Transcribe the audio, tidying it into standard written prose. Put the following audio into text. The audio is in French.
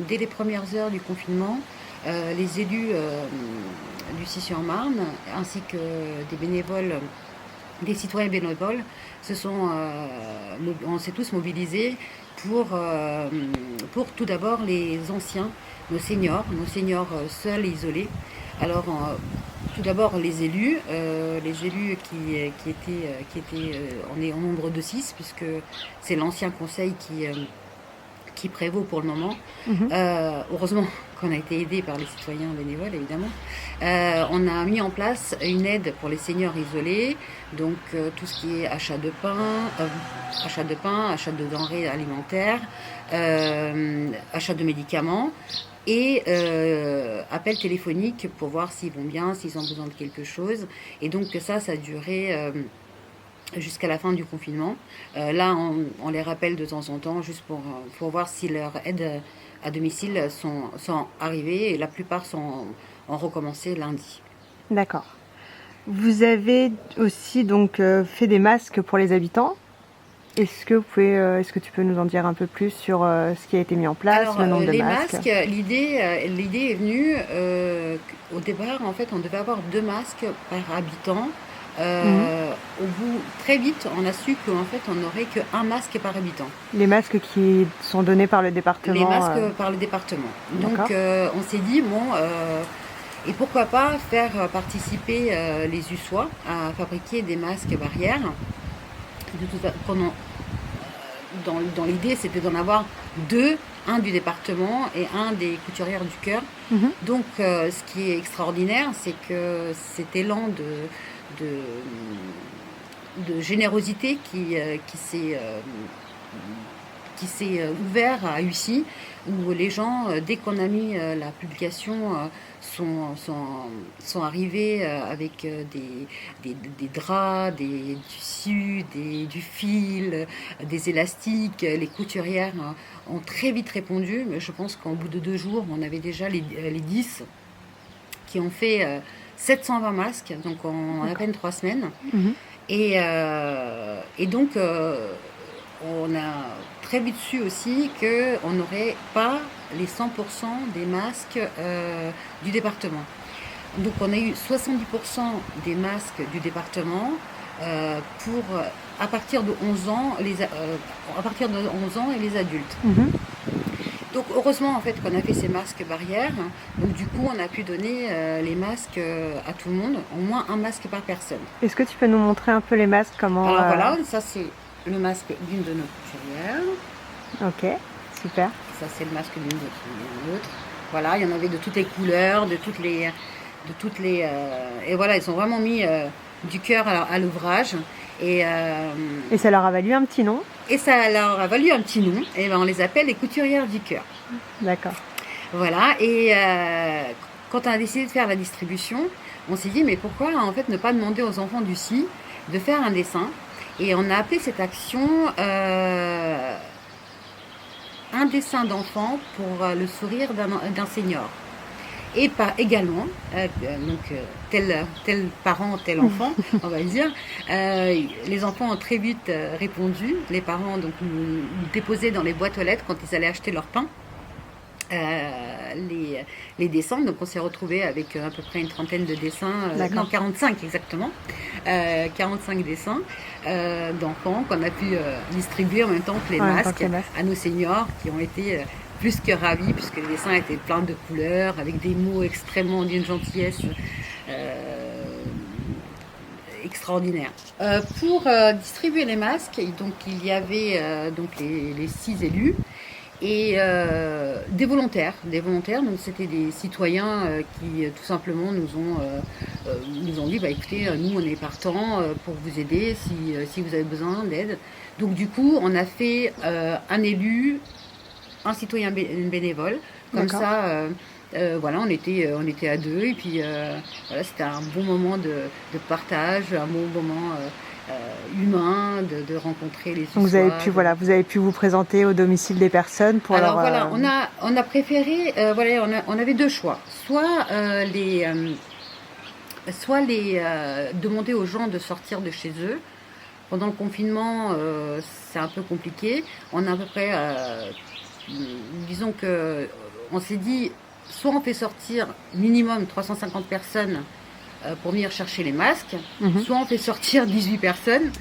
dès les premières heures du confinement, les élus du Cissy-en-Marne, ainsi que des bénévoles, des citoyens bénévoles, on s'est tous mobilisés pour tout d'abord les anciens, nos seniors seuls et isolés. Alors, tout d'abord les élus on est en nombre de 6, puisque c'est l'ancien conseil qui prévaut pour le moment. Mhm. Heureusement qu'on a été aidé par les citoyens bénévoles, évidemment. On a mis en place une aide pour les seniors isolés, donc tout ce qui est achat de pain, achat de denrées alimentaires, achat de médicaments et appel téléphonique pour voir s'ils vont bien, s'ils ont besoin de quelque chose. Et donc ça a duré jusqu'à la fin du confinement. Là, on les rappelle de temps en temps, juste pour voir si leurs aides à domicile sont arrivées. Et la plupart ont recommencé lundi. D'accord. Vous avez aussi donc fait des masques pour les habitants. Est-ce que tu peux nous en dire un peu plus sur ce qui a été mis en place, Alors, le nombre de les masques? masques, l'idée est venue, au départ, en fait, on devait avoir 2 masques par habitant. Mhm. Au bout, très vite, on a su qu'en fait, on n'aurait qu'un masque par habitant. Les masques qui sont donnés par le département. Les masques par le département. Donc, D'accord. on s'est dit, bon, et pourquoi pas faire participer les USOA à fabriquer des masques barrières. Dans l'idée, c'était d'en avoir 2, un du département et un des couturières du cœur. Mhm. Donc, ce qui est extraordinaire, c'est que cet élan de, de générosité qui s'est ouvert à Ussy, où les gens, dès qu'on a mis la publication, sont arrivés avec des draps, des tissus, du fil, des élastiques. Les couturières ont très vite répondu, mais je pense qu'au bout de 2 jours, on avait déjà les 10 qui ont fait 720 masques, donc en à peine 3 semaines. Mhm. Et donc, on a très vite su aussi qu'on n'aurait pas les 100% des masques du département. Donc, on a eu 70% des masques du département à partir de 11 ans, à partir de 11 ans et les adultes. Mhm. Donc heureusement en fait qu'on a fait ces masques barrières. Donc du coup on a pu donner les masques à tout le monde, au moins un masque par personne. Est-ce que tu peux nous montrer un peu les masques, comment Alors voilà, ça c'est le masque d'une de nos couturières. Ok, super. Ça c'est le masque d'une autre. Voilà, il y en avait de toutes les couleurs, et voilà, ils ont vraiment mis du cœur à l'ouvrage. Et, Et ça leur a valu un petit nom? et ça leur a valu un petit nom. Et ben, on les appelle les couturières du cœur. D'accord. Voilà, et quand on a décidé de faire la distribution, on s'est dit mais pourquoi en fait ne pas demander aux enfants d'Ussy de faire un dessin. Et on a appelé cette action un dessin d'enfant pour le sourire d'un senior. Et également, tel parent, tel enfant, on va dire, les enfants ont très vite répondu. Les parents donc nous déposaient dans les boîtes aux lettres quand ils allaient acheter leur pain. Les dessins. Donc on s'est retrouvé avec à peu près une trentaine de dessins, non 45 exactement, 45 dessins d'enfants qu'on a pu distribuer en même temps que les masques à nos seniors qui ont été plus que ravis puisque les dessins étaient pleins de couleurs avec des mots extrêmement d'une gentillesse extraordinaire. Pour distribuer les masques, donc il y avait donc les 6 élus et des volontaires. Donc c'était des citoyens qui tout simplement nous ont dit bah écoutez, nous on est partants pour vous aider si vous avez besoin d'aide. Donc du coup on a fait un élu, un citoyen bénévole, comme ça. Voilà, on était à 2 et puis voilà, c'était un bon moment de partage, un bon moment humain, de rencontrer les Donc vous avez pu vous présenter au domicile des personnes pour Alors voilà, on a préféré, voilà, on avait 2 choix. Soit demander aux gens de sortir de chez eux. Pendant le confinement, c'est un peu compliqué. On a à peu près, disons que on s'est dit, soit on fait sortir minimum 350 personnes pour venir chercher les masques, soit on fait sortir 18 personnes